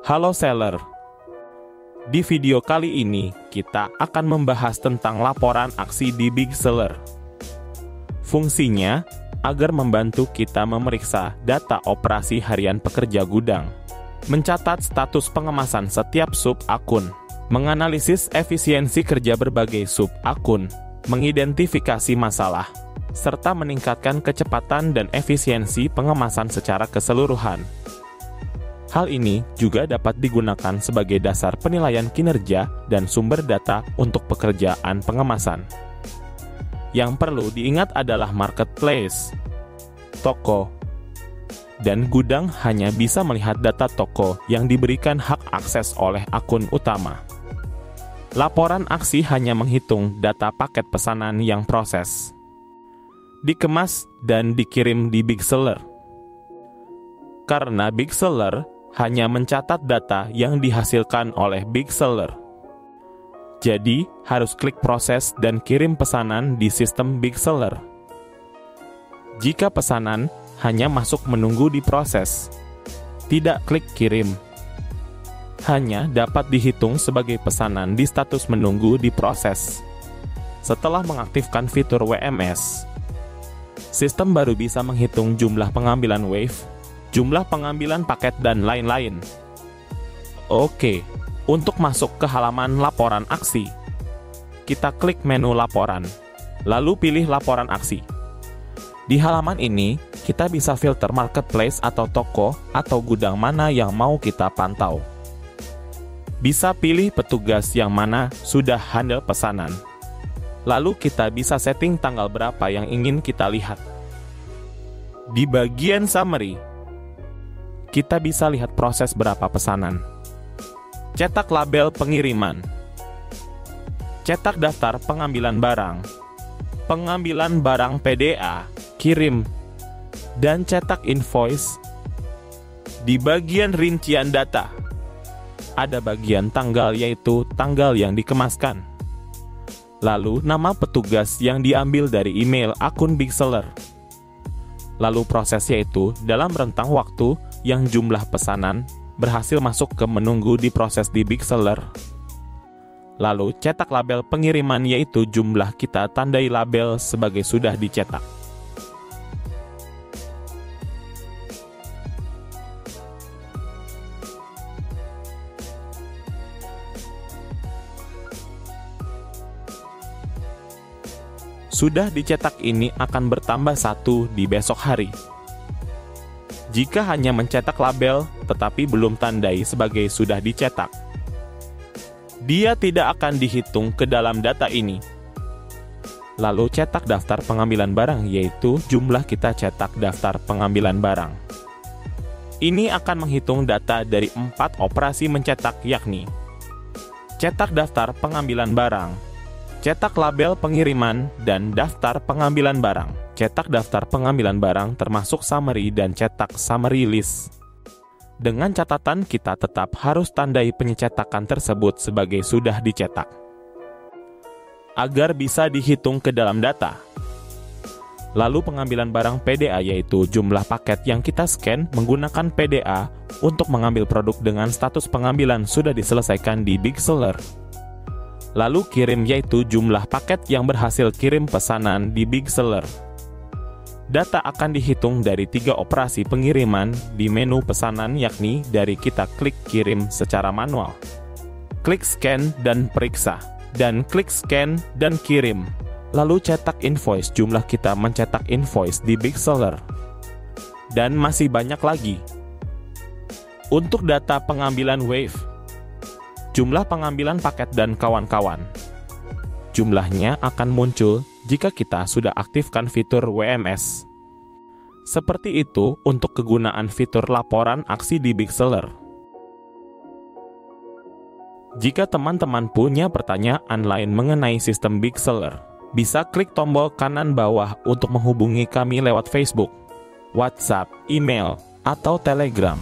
Halo seller. Di video kali ini, kita akan membahas tentang laporan aksi di Big Seller. Fungsinya, agar membantu kita memeriksa data operasi harian pekerja gudang, mencatat status pengemasan setiap sub-akun, menganalisis efisiensi kerja berbagai sub-akun, mengidentifikasi masalah, serta meningkatkan kecepatan dan efisiensi pengemasan secara keseluruhan. Hal ini juga dapat digunakan sebagai dasar penilaian kinerja dan sumber data untuk pekerjaan pengemasan. Yang perlu diingat adalah marketplace, toko, dan gudang hanya bisa melihat data toko yang diberikan hak akses oleh akun utama. Laporan aksi hanya menghitung data paket pesanan yang proses, dikemas, dan dikirim di Big Seller. Karena Big Seller hanya mencatat data yang dihasilkan oleh Big Seller, jadi harus klik proses dan kirim pesanan di sistem Big Seller. Jika pesanan hanya masuk menunggu diproses, tidak klik kirim, hanya dapat dihitung sebagai pesanan di status menunggu diproses. Setelah mengaktifkan fitur WMS, sistem baru bisa menghitung jumlah pengambilan wave, jumlah pengambilan paket, dan lain-lain. Oke, untuk masuk ke halaman laporan aksi, kita klik menu laporan, lalu pilih laporan aksi. Di halaman ini, kita bisa filter marketplace atau toko atau gudang mana yang mau kita pantau. Bisa pilih petugas yang mana sudah handle pesanan. Lalu kita bisa setting tanggal berapa yang ingin kita lihat. Di bagian summary, kita bisa lihat proses berapa pesanan. Cetak label pengiriman, cetak daftar pengambilan barang, pengambilan barang PDA, kirim, dan cetak invoice. Di bagian rincian data, ada bagian tanggal, yaitu tanggal yang dikemaskan. Lalu nama petugas yang diambil dari email akun Big Seller. Lalu proses, yaitu dalam rentang waktu yang jumlah pesanan berhasil masuk ke menunggu diproses di Big Seller. Lalu cetak label pengiriman, yaitu jumlah kita tandai label sebagai sudah dicetak. Sudah dicetak ini akan bertambah 1 di besok hari. Jika hanya mencetak label tetapi belum tandai sebagai sudah dicetak, dia tidak akan dihitung ke dalam data ini. Lalu cetak daftar pengambilan barang, yaitu jumlah kita cetak daftar pengambilan barang. Ini akan menghitung data dari 4 operasi mencetak, yakni cetak daftar pengambilan barang, cetak label pengiriman, dan daftar pengambilan barang. Cetak daftar pengambilan barang termasuk summary dan cetak summary list. Dengan catatan kita tetap harus tandai pencetakan tersebut sebagai sudah dicetak, agar bisa dihitung ke dalam data. Lalu pengambilan barang PDA, yaitu jumlah paket yang kita scan menggunakan PDA untuk mengambil produk dengan status pengambilan sudah diselesaikan di Big Seller. Lalu kirim, yaitu jumlah paket yang berhasil kirim pesanan di Big Seller. Data akan dihitung dari 3 operasi pengiriman di menu pesanan, yakni dari kita klik kirim secara manual, klik scan dan periksa, dan klik scan dan kirim. Lalu cetak invoice, jumlah kita mencetak invoice di Big Seller. Dan masih banyak lagi. Untuk data pengambilan wave, jumlah pengambilan paket, dan kawan-kawan. Jumlahnya akan muncul jika kita sudah aktifkan fitur WMS. Seperti itu untuk kegunaan fitur laporan aksi di Big Seller. Jika teman-teman punya pertanyaan lain mengenai sistem Big Seller, bisa klik tombol kanan bawah untuk menghubungi kami lewat Facebook, WhatsApp, email, atau Telegram.